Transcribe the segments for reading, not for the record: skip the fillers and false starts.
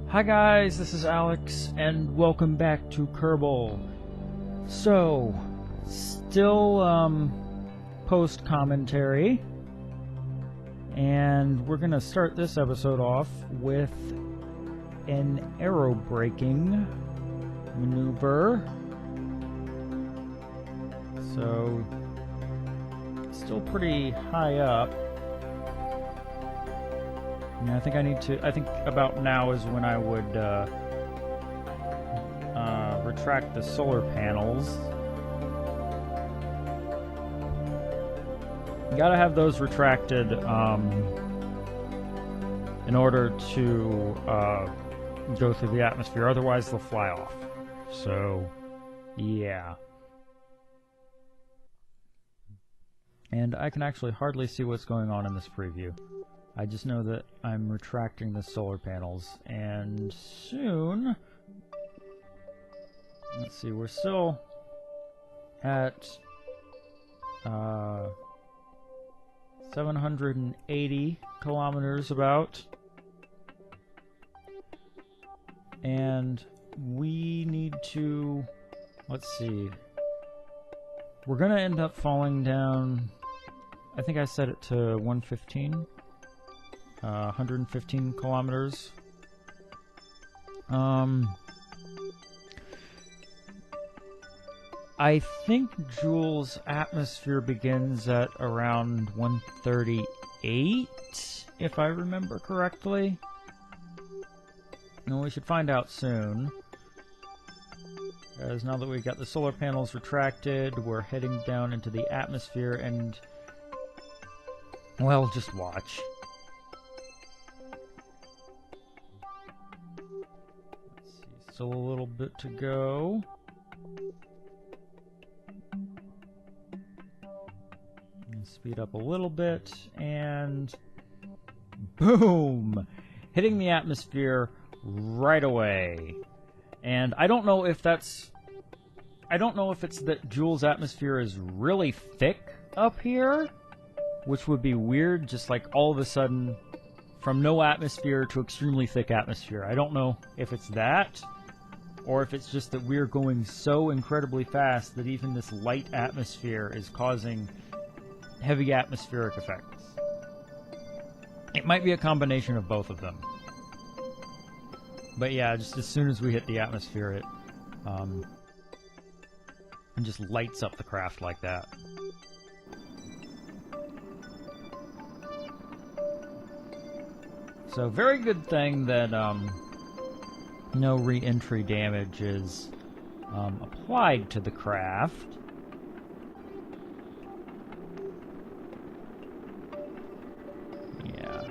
Hi guys, this is Alex, and welcome back to Kerbal. So, still post-commentary, and we're gonna start this episode off with an aerobraking maneuver. So, still pretty high up. And I think about now is when I would retract the solar panels. You gotta have those retracted in order to go through the atmosphere, otherwise they'll fly off. So, yeah. And I can actually hardly see what's going on in this preview. I just know that I'm retracting the solar panels, and soon... Let's see, we're still at 780 kilometers about, and we need to... Let's see. We're gonna end up falling down... I think I set it to 115. 115 kilometers. I think Jool's atmosphere begins at around 138, if I remember correctly. No, we should find out soon. As now that we've got the solar panels retracted, we're heading down into the atmosphere and... well, just watch. Still a little bit to go. Speed up a little bit, and boom! Hitting the atmosphere right away. And I don't know if it's that Jool's atmosphere is really thick up here, which would be weird, just like all of a sudden from no atmosphere to extremely thick atmosphere. I don't know if it's that, or if it's just that we're going so incredibly fast that even this light atmosphere is causing heavy atmospheric effects. It might be a combination of both of them. But yeah, just as soon as we hit the atmosphere, it just lights up the craft like that. So, very good thing that no re-entry damage is applied to the craft. Yeah.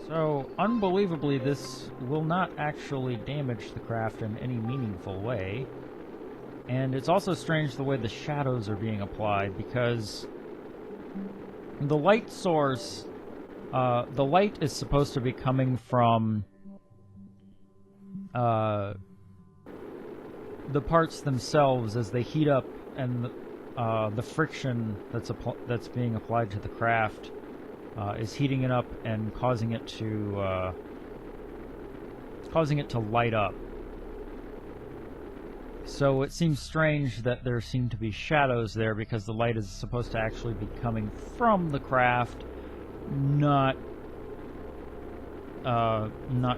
So, unbelievably, this will not actually damage the craft in any meaningful way. And it's also strange the way the shadows are being applied, because the light source... the light is supposed to be coming from the parts themselves as they heat up, and the friction that's being applied to the craft is heating it up and causing it to light up. So it seems strange that there seem to be shadows there, because the light is supposed to actually be coming from the craft, not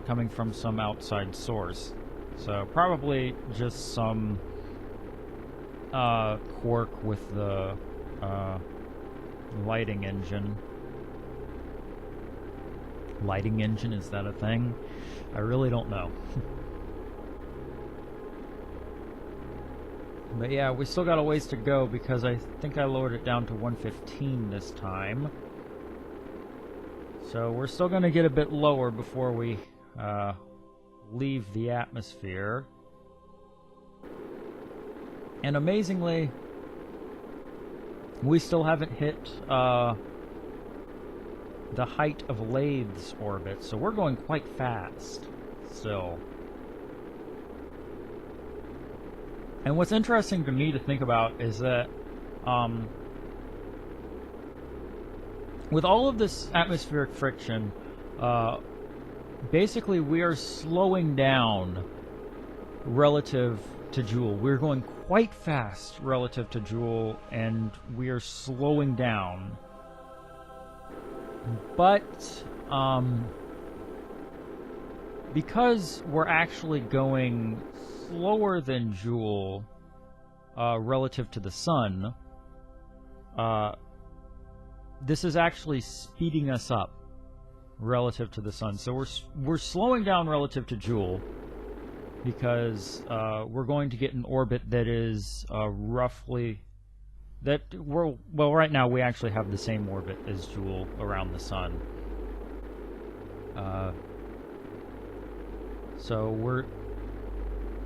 coming from some outside source. So probably just some quirk with the lighting engine. Lighting engine, is that a thing? I really don't know. But yeah, we still got a ways to go, because I think I lowered it down to 115 this time. So we're still going to get a bit lower before we leave the atmosphere. And amazingly, we still haven't hit the height of Laythe's orbit, so we're going quite fast still. And what's interesting to me to think about is that with all of this atmospheric friction, basically we are slowing down relative to Jool. We're going quite fast relative to Jool, and we are slowing down. But because we're actually going slower than Jool relative to the sun, this is actually speeding us up relative to the sun. So we're slowing down relative to Jool because we're going to get an orbit that is roughly well, right now we actually have the same orbit as Jool around the sun. So we're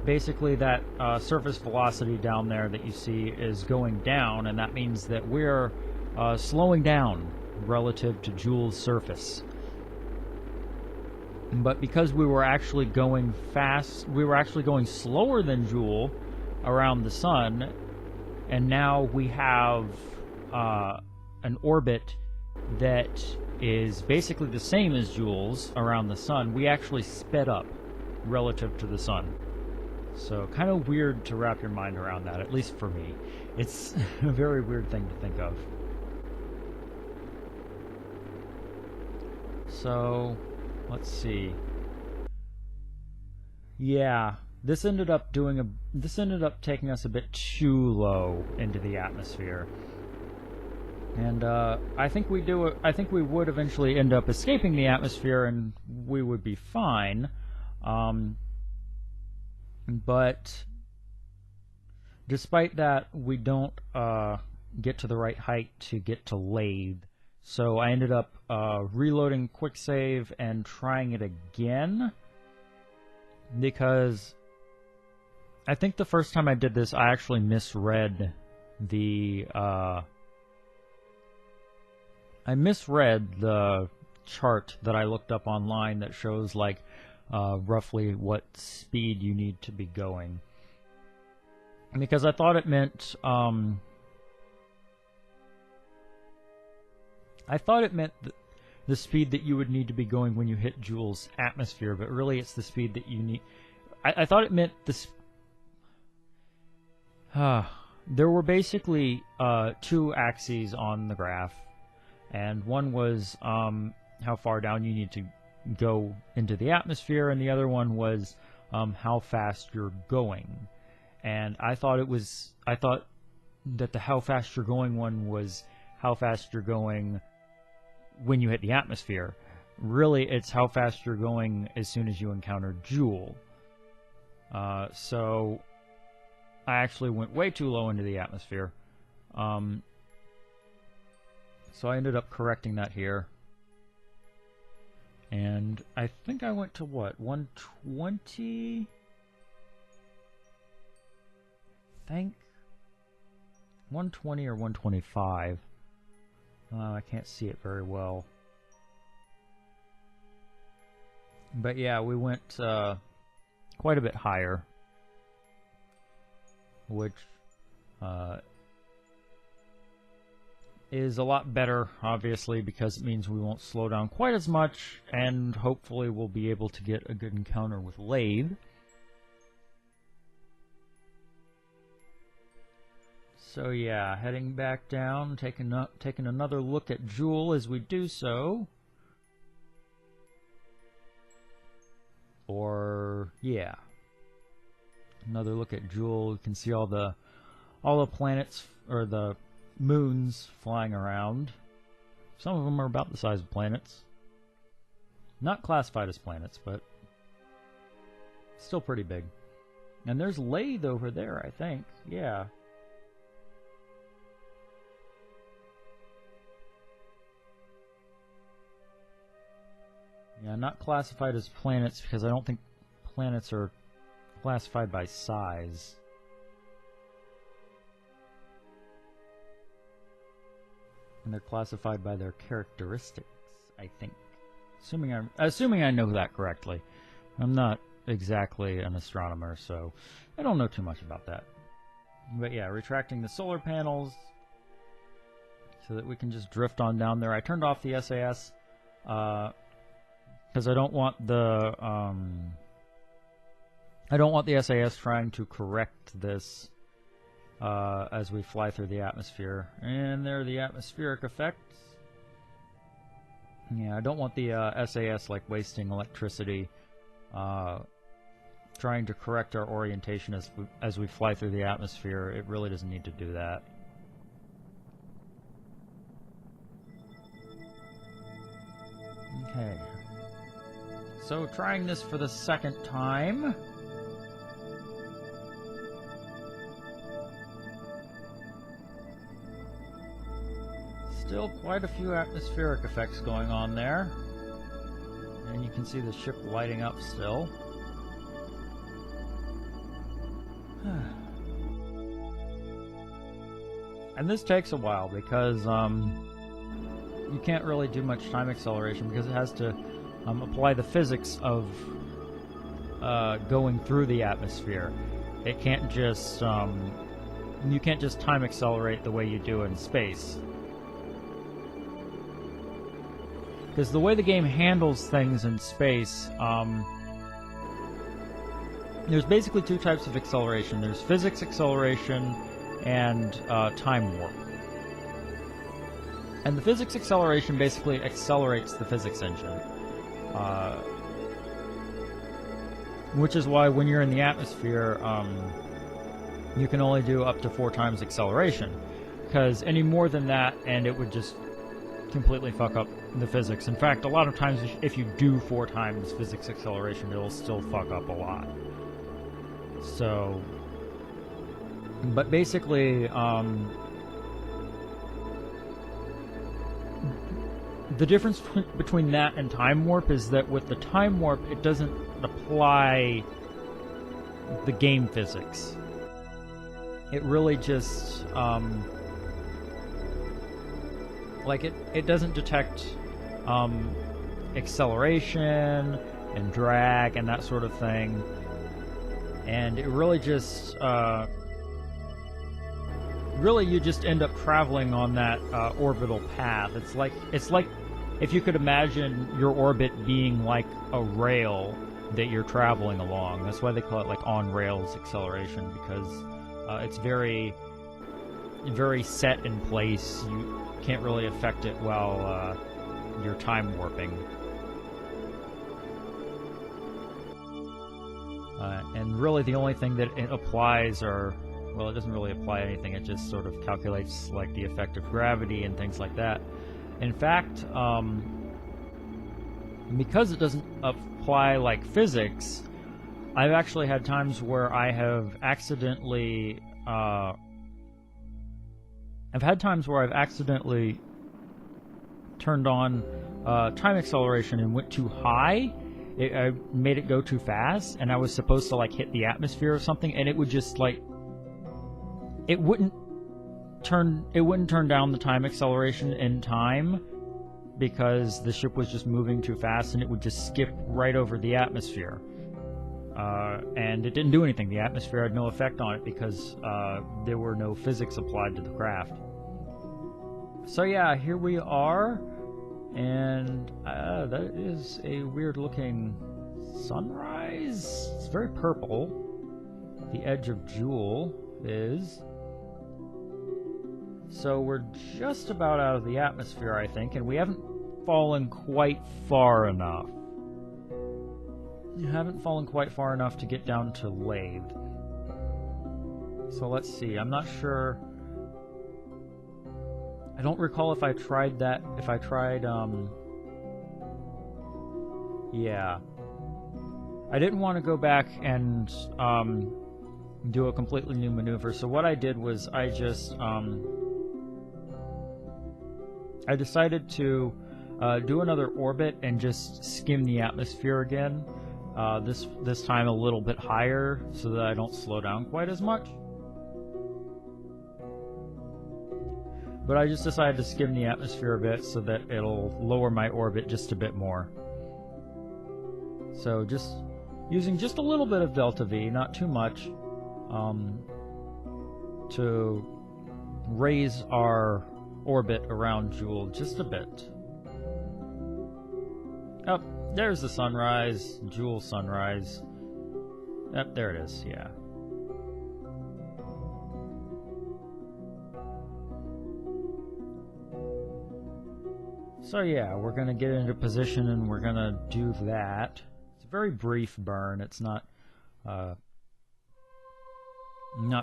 basically that surface velocity down there that you see is going down, and that means that we're slowing down relative to Jool's surface. But because we were actually going fast, we were actually going slower than Jool around the sun, and now we have an orbit that is basically the same as Jool's around the sun. We actually sped up relative to the sun. So kind of weird to wrap your mind around that, at least for me. It's a very weird thing to think of. So let's see. Yeah, this ended up taking us a bit too low into the atmosphere. And I think we would eventually end up escaping the atmosphere and we would be fine. But despite that, we don't get to the right height to get to Laythe. So I ended up reloading quick save and trying it again, because I think the first time I did this I actually misread the chart that I looked up online that shows like roughly what speed you need to be going, because I thought it meant the speed that you would need to be going when you hit Jool's atmosphere, but really it's the speed that you need. I thought it meant this. There were basically two axes on the graph, and one was how far down you need to go into the atmosphere, and the other one was how fast you're going. And I thought that the how fast you're going one was how fast you're going when you hit the atmosphere. Really, it's how fast you're going as soon as you encounter Jool. So I actually went way too low into the atmosphere. So I ended up correcting that here. And I think I went to what? 120? I think 120 or 125. I can't see it very well. But yeah, we went quite a bit higher, which is a lot better, obviously, because it means we won't slow down quite as much, and hopefully we'll be able to get a good encounter with Laythe. So yeah, heading back down, taking another look at Jool as we do so. Or yeah, another look at Jool. You can see all the planets, or the moons, flying around. Some of them are about the size of planets. Not classified as planets, but still pretty big. And there's Laythe over there, I think. Yeah. Yeah, not classified as planets because I don't think planets are classified by size. And they're classified by their characteristics, I think. Assuming I know that correctly. I'm not exactly an astronomer, so I don't know too much about that. But yeah, retracting the solar panels so that we can just drift on down there. I turned off the SAS because I don't want the SAS trying to correct this as we fly through the atmosphere. And there are the atmospheric effects. Yeah, I don't want the SAS like wasting electricity trying to correct our orientation as we fly through the atmosphere. It really doesn't need to do that. Okay. So trying this for the second time. Still quite a few atmospheric effects going on there. And you can see the ship lighting up still. And this takes a while because you can't really do much time acceleration because it has to apply the physics of going through the atmosphere. It can't just you can't just time accelerate the way you do in space. Because the way the game handles things in space, there's basically two types of acceleration. There's physics acceleration and time warp. And the physics acceleration basically accelerates the physics engine. Which is why when you're in the atmosphere, you can only do up to 4 times acceleration. Because any more than that, and it would just completely fuck up the physics. In fact, a lot of times if you do 4 times physics acceleration, it'll still fuck up a lot. So, but basically, the difference between that and time warp is that with the time warp, it doesn't apply the game physics. It really just, like it doesn't detect acceleration and drag and that sort of thing, and it really just really you just end up traveling on that orbital path. It's like if you could imagine your orbit being like a rail that you're traveling along. That's why they call it like on rails acceleration, because it's very set in place. You can't really affect it while you're time warping. And really the only thing that it applies are, well, it doesn't really apply anything, it just sort of calculates like the effect of gravity and things like that. In fact, because it doesn't apply like physics, I've actually had times where I have accidentally turned on time acceleration and went too high. I made it go too fast, and I was supposed to like hit the atmosphere or something, and it would just like it wouldn't turn down the time acceleration in time because the ship was just moving too fast, and it would just skip right over the atmosphere. And it didn't do anything. The atmosphere had no effect on it because there were no physics applied to the craft. So yeah, here we are, and that is a weird looking sunrise. It's very purple. The edge of Jool is. So we're just about out of the atmosphere, I think, and we haven't fallen quite far enough. You haven't fallen quite far enough to get down to Laythe. So let's see, I'm not sure. I don't recall if I tried that, yeah. I didn't want to go back and do a completely new maneuver, so what I did was I just, I decided to do another orbit and just skim the atmosphere again. This time a little bit higher so that I don't slow down quite as much. But I just decided to skim the atmosphere a bit so that it'll lower my orbit just a bit more. So just using just a little bit of delta V, not too much, to raise our orbit around Jool just a bit. Oh, There's the sunrise, Jool sunrise. Yep, there it is, yeah. So yeah, we're gonna get into position and we're gonna do that. It's a very brief burn. It's not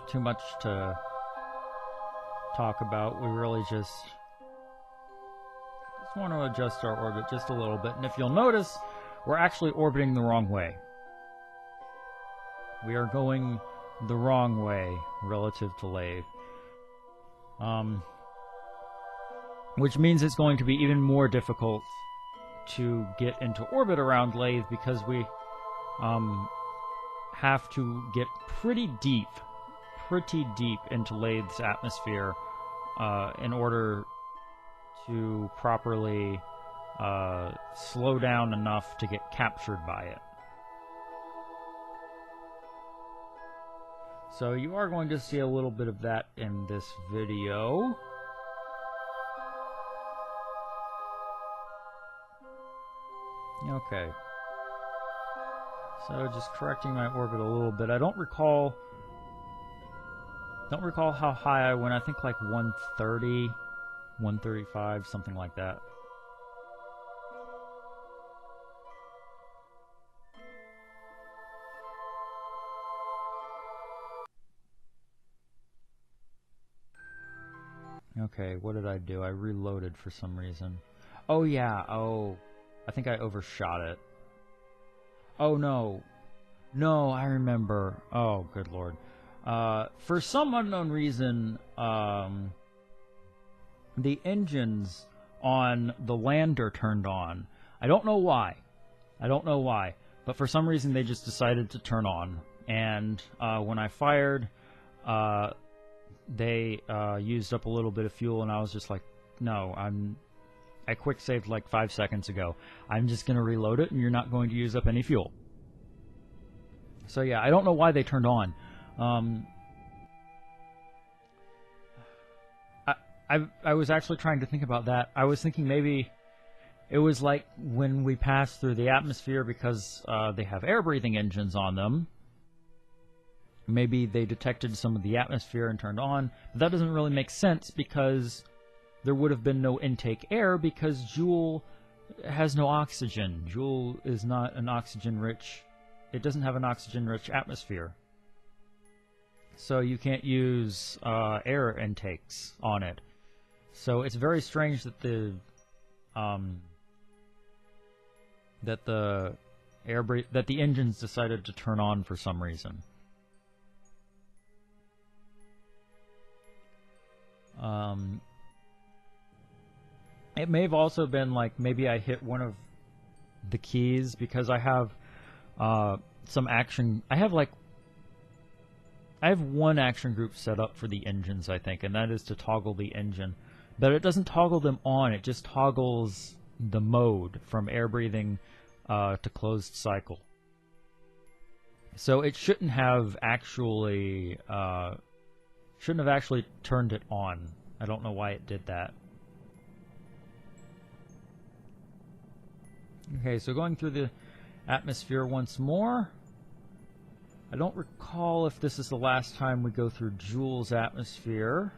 too much to talk about. We really just want to adjust our orbit just a little bit. And if you'll notice, we're actually orbiting the wrong way. We are going the wrong way relative to Laythe. Which means it's going to be even more difficult to get into orbit around Laythe because we have to get pretty deep into Laythe's atmosphere in order to properly slow down enough to get captured by it. So you are going to see a little bit of that in this video. Okay. So just correcting my orbit a little bit. I don't recall how high I went. I think like 130, 135, something like that. Okay, what did I do? I reloaded for some reason. Oh yeah, I think I overshot it. Oh no. No, I remember. Oh, good lord. For some unknown reason, the engines on the lander turned on. I don't know why. But for some reason they just decided to turn on. And when I fired, they used up a little bit of fuel, and I was just like, no, I quick saved like 5 seconds ago. I'm just going to reload it, and you're not going to use up any fuel. So yeah, I don't know why they turned on. I was actually trying to think about that. I was thinking maybe it was like when we passed through the atmosphere because they have air-breathing engines on them. Maybe they detected some of the atmosphere and turned on. But that doesn't really make sense because there would have been no intake air because Jool has no oxygen. Jool is not an oxygen-rich... It doesn't have an oxygen-rich atmosphere. So you can't use air intakes on it. So it's very strange that the engines decided to turn on for some reason. It may have also been like maybe I hit one of the keys because I have some action. I have one action group set up for the engines, I think, and that is to toggle the engine. But it doesn't toggle them on, it just toggles the mode from air breathing to closed cycle. So it shouldn't have actually turned it on. I don't know why it did that. Okay, so going through the atmosphere once more. I don't recall if this is the last time we go through Jool's atmosphere.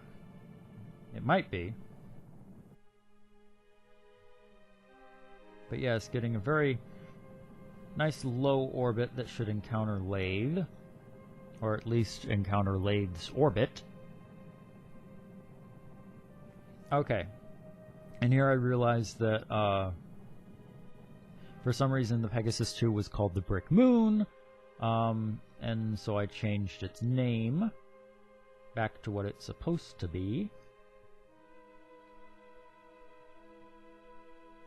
It might be. But yes, getting a very nice low orbit that should encounter Laythe. Or at least encounter Laythe's orbit. Okay. And here I realized that for some reason the Pegasus 2 was called the Brick Moon. And so I changed its name back to what it's supposed to be.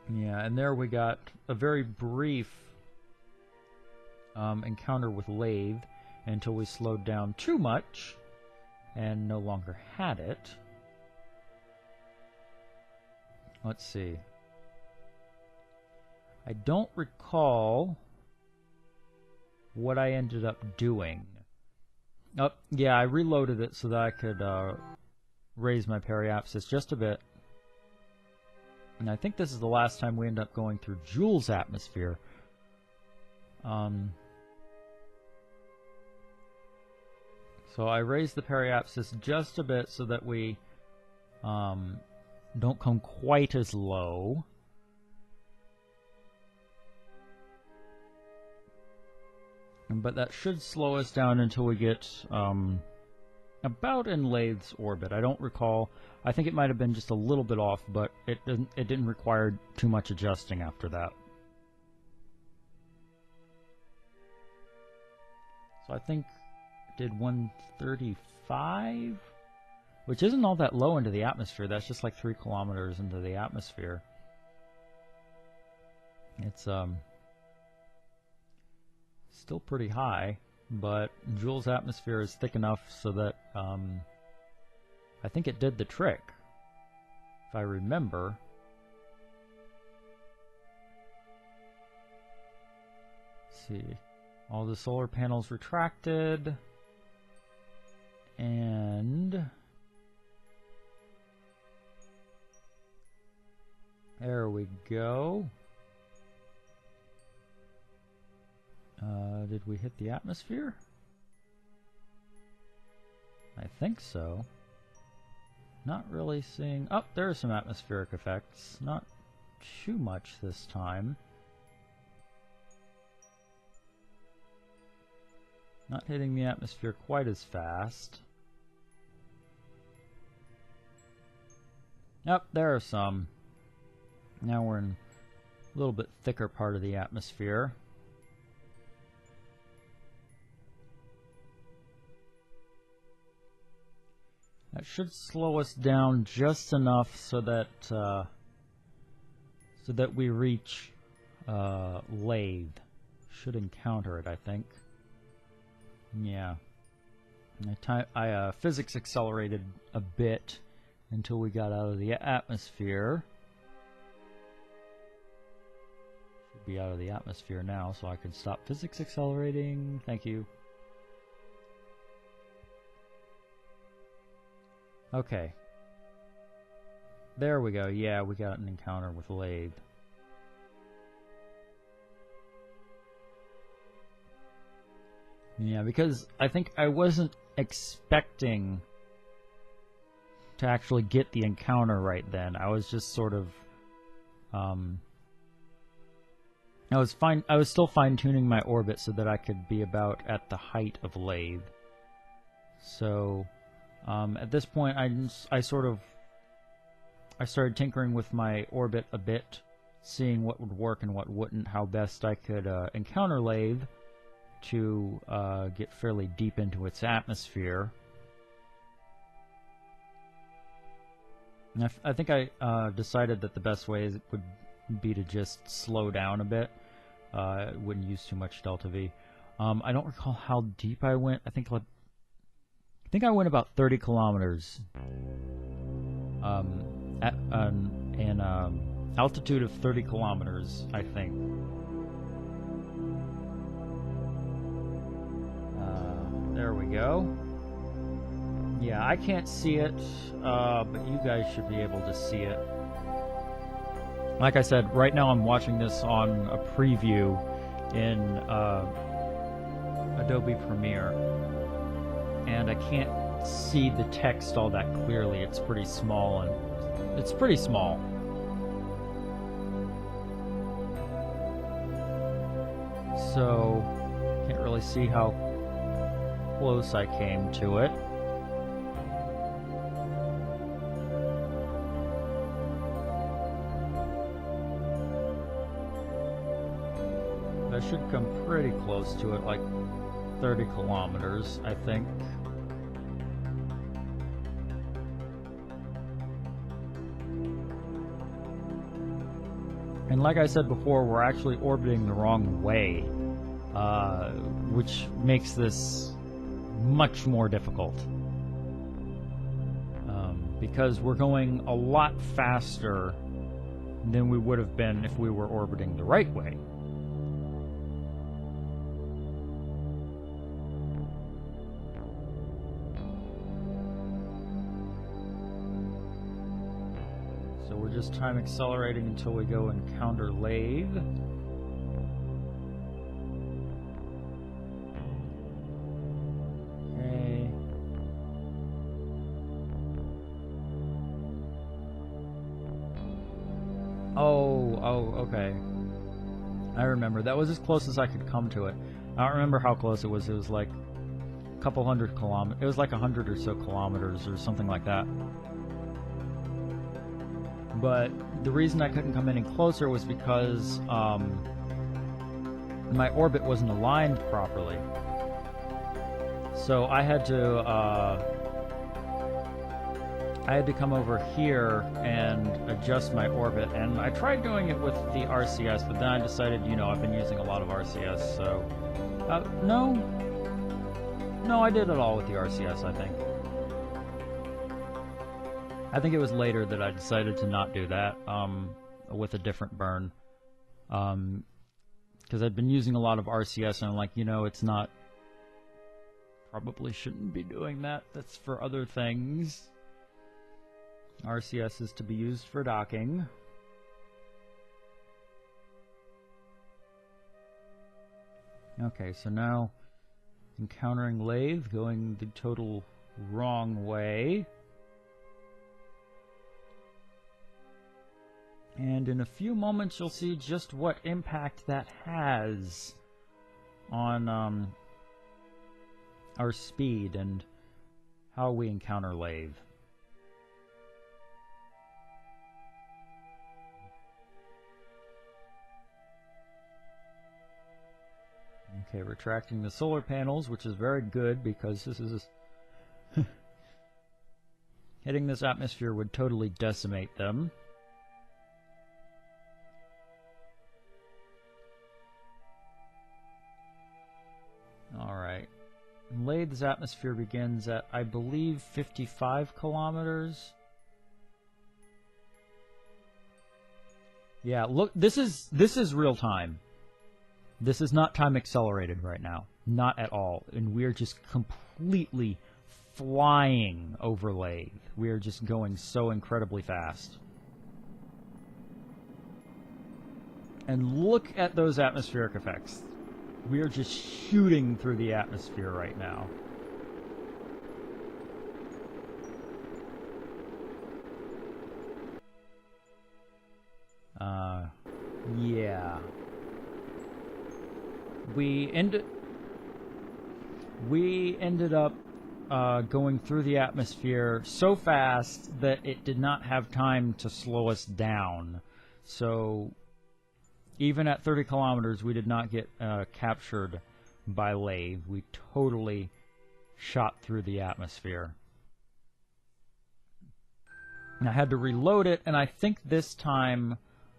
Yeah, and there we got a very brief encounter with Laythe until we slowed down too much and no longer had it. Let's see. I don't recall what I ended up doing. Oh, yeah, I reloaded it so that I could raise my periapsis just a bit. And I think this is the last time we end up going through Jool's atmosphere So I raised the periapsis just a bit so that we don't come quite as low. But that should slow us down until we get about in Laythe's orbit. I don't recall. I think it might have been just a little bit off, but it didn't require too much adjusting after that. So I think I did 135, which isn't all that low into the atmosphere. That's just like 3 kilometers into the atmosphere. It's still pretty high, but Jool's atmosphere is thick enough so that I think it did the trick, if I remember. Let's see, all the solar panels retracted, and there we go. Did we hit the atmosphere? I think so. Not really seeing... Oh, there are some atmospheric effects. Not too much this time. Not hitting the atmosphere quite as fast. Yep, there are some. Now we're in a little bit thicker part of the atmosphere. That should slow us down just enough so that we reach Laythe. Should encounter it, I think. Yeah. I physics accelerated a bit until we got out of the atmosphere. Should be out of the atmosphere now, so I can stop physics accelerating. Thank you. Okay. There we go. Yeah, we got an encounter with Laythe. Yeah, because I think I wasn't expecting to actually get the encounter right then. I was just sort of I was still fine-tuning my orbit so that I could be about at the height of Laythe. So at this point, I started tinkering with my orbit a bit, seeing what would work and what wouldn't, how best I could encounter Laythe to get fairly deep into its atmosphere. And I think I decided that the best way would be to just slow down a bit. Wouldn't use too much delta V. I don't recall how deep I went. I think I went about 30 kilometers at an altitude of 30 kilometers, I think. There we go. Yeah, I can't see it, but you guys should be able to see it. Like I said, right now I'm watching this on a preview in Adobe Premiere, and I can't see the text all that clearly. It's pretty small, and it's pretty small. So, can't really see how close I came to it. I should come pretty close to it, like 30 kilometers, I think. And like I said before, we're actually orbiting the wrong way, which makes this much more difficult. Because we're going a lot faster than we would have been if we were orbiting the right way. Just time accelerating until we go encounter Laythe. Oh, okay. I remember. That was as close as I could come to it. I don't remember how close it was. It was like a couple hundred kilometers. It was like 100 or so kilometers or something like that. But the reason I couldn't come any closer was because my orbit wasn't aligned properly. So I had to come over here and adjust my orbit, and I tried doing it with the RCS, but then I decided, you know, I've been using a lot of RCS, so... No, I did it all with the RCS, I think. I think it was later that I decided to not do that, with a different burn. Because I'd been using a lot of RCS, and I'm like, you know, it's not... Probably shouldn't be doing that. That's for other things. RCS is to be used for docking. Okay, so now encountering Laythe, going the total wrong way. And in a few moments you'll see just what impact that has on our speed and how we encounter Laythe. Okay, retracting the solar panels, which is very good because this is... hitting this atmosphere would totally decimate them. Alright. Laythe's atmosphere begins at, I believe, 55 kilometers. Yeah, look, this is real time. This is not time accelerated right now. Not at all. And we're just completely flying over Laythe. We are just going so incredibly fast. And look at those atmospheric effects. We are just shooting through the atmosphere right now. Yeah. We ended up going through the atmosphere so fast that it did not have time to slow us down. So even at 30 kilometers, we did not get captured by Laythe. We totally shot through the atmosphere. And I had to reload it, and I think this time,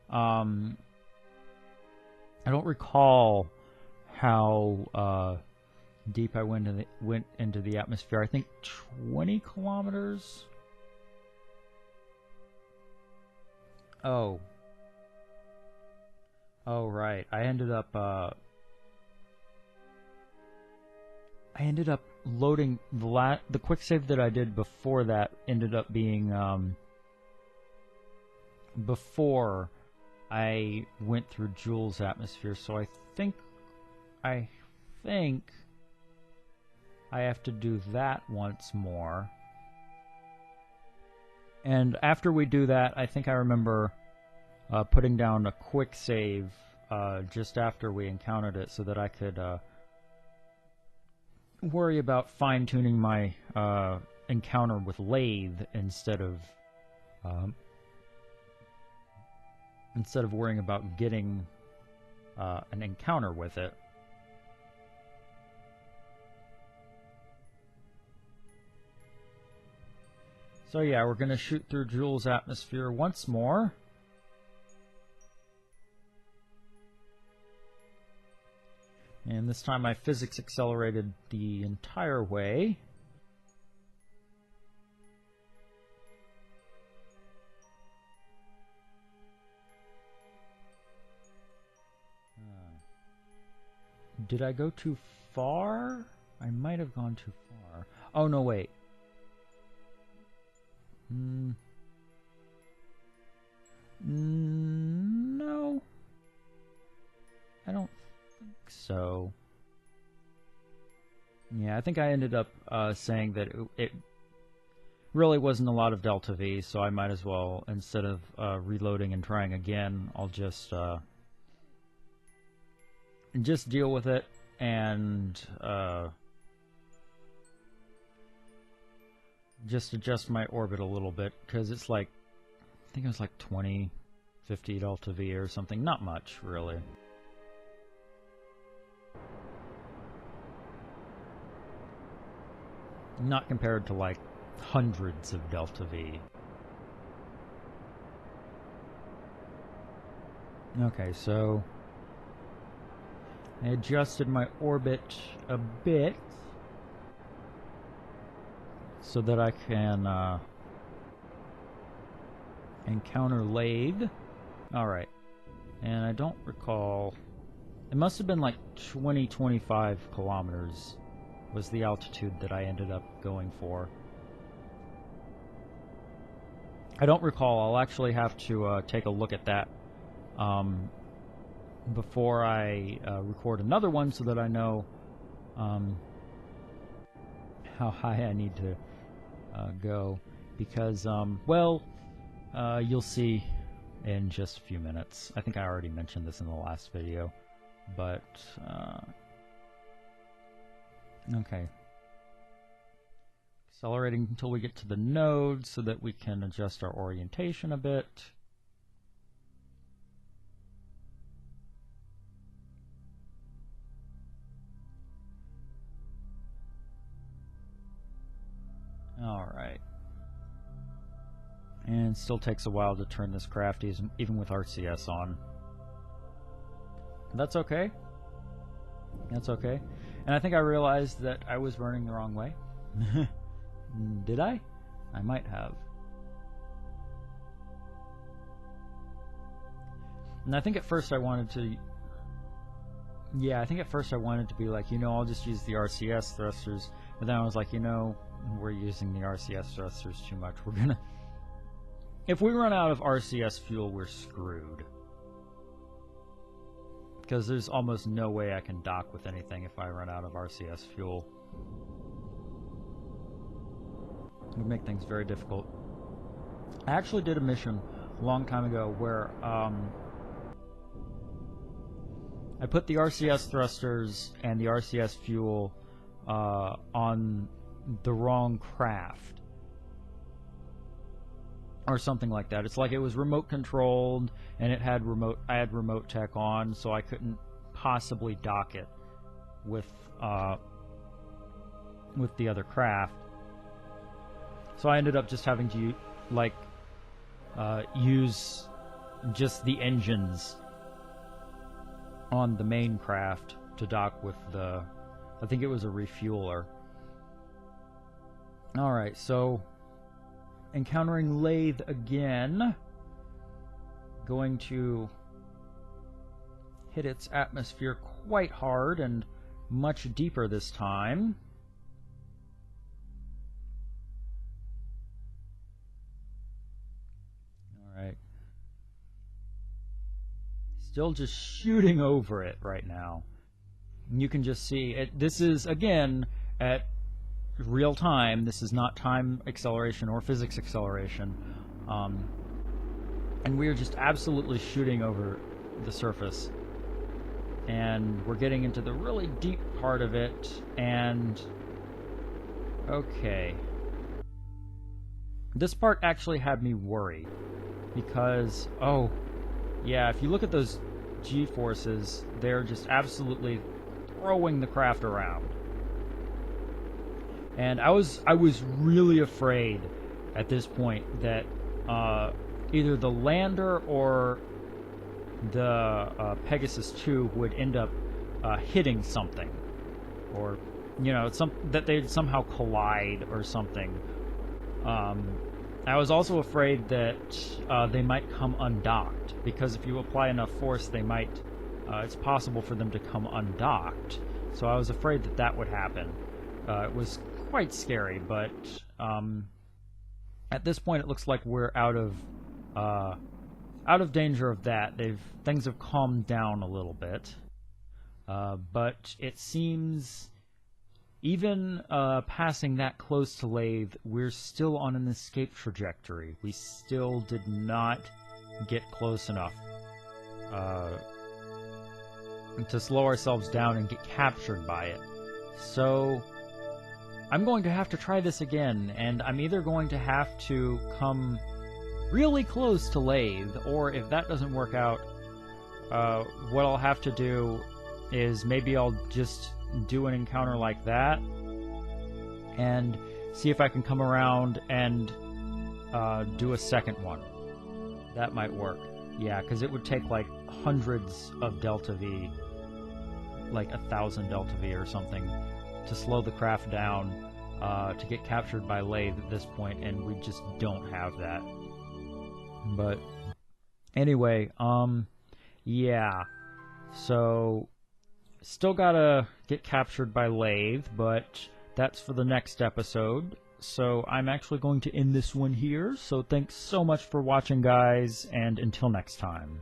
I don't recall how deep I went into the atmosphere. I think 20 kilometers? Oh. Oh, right. I ended up loading the quick save that I did before that ended up being before I went through Jool's atmosphere, so I think I have to do that once more. And after we do that, I think I remember putting down a quick save just after we encountered it so that I could worry about fine-tuning my encounter with Laythe instead of worrying about getting an encounter with it. So yeah, we're going to shoot through Jool's atmosphere once more. And this time my physics accelerated the entire way. Did I go too far? I might have gone too far. Oh, no, wait. No. I don't think so. Yeah, I think I ended up saying that it really wasn't a lot of delta V, so I might as well, instead of reloading and trying again, I'll just deal with it and just adjust my orbit a little bit, because it's like, I think it was like 20, 50 delta V or something, not much really. Not compared to like hundreds of delta V. Okay, so I adjusted my orbit a bit so that I can encounter Laythe. Alright, and I don't recall, it must have been like 20-25 kilometers was the altitude that I ended up going for. I don't recall. I'll actually have to take a look at that before I record another one, so that I know how high I need to go. Because, well, you'll see in just a few minutes. I think I already mentioned this in the last video, but okay. Accelerating until we get to the node so that we can adjust our orientation a bit. Alright. And it still takes a while to turn this craft even with RCS on. That's okay. That's okay. And I think I realized that I was running the wrong way. Did I? I might have. And I think at first I wanted to... Yeah, I think at first I wanted to be like, you know, I'll just use the RCS thrusters. But then I was like, you know, we're using the RCS thrusters too much. We're gonna... If we run out of RCS fuel, we're screwed. Because there's almost no way I can dock with anything if I run out of RCS fuel. It would make things very difficult. I actually did a mission a long time ago where I put the RCS thrusters and the RCS fuel on the wrong craft. Or something like that. It's like it was remote controlled and it had I had remote tech on, so I couldn't possibly dock it with the other craft. So I ended up just having to like use just the engines on the main craft to dock with the, I think it was a refueler. Alright, so encountering Laythe again. Going to hit its atmosphere quite hard and much deeper this time. Alright. Still just shooting over it right now. You can just see it. This is, again, at real time. This is not time acceleration or physics acceleration. And we are just absolutely shooting over the surface. And we're getting into the really deep part of it. And okay. This part actually had me worried. Because, oh, yeah, if you look at those G-forces, they're just absolutely throwing the craft around. And I was really afraid at this point that either the lander or the Pegasus 2 would end up hitting something, or you know, that they'd somehow collide or something. I was also afraid that they might come undocked, because if you apply enough force, they might. It's possible for them to come undocked. So I was afraid that that would happen. It was quite scary, but at this point, it looks like we're out of danger of that. Things have calmed down a little bit, but it seems even passing that close to Laythe, we're still on an escape trajectory. We still did not get close enough to slow ourselves down and get captured by it. So I'm going to have to try this again, and I'm either going to have to come really close to Laythe, or if that doesn't work out, what I'll have to do is maybe I'll just do an encounter like that and see if I can come around and do a second one. That might work. Yeah, because it would take like hundreds of Delta V, like 1,000 Delta V or something, to slow the craft down to get captured by Laythe at this point, and we just don't have that. But anyway, yeah, so still gotta get captured by Laythe, but that's for the next episode. So I'm actually going to end this one here, so thanks so much for watching, guys, and until next time.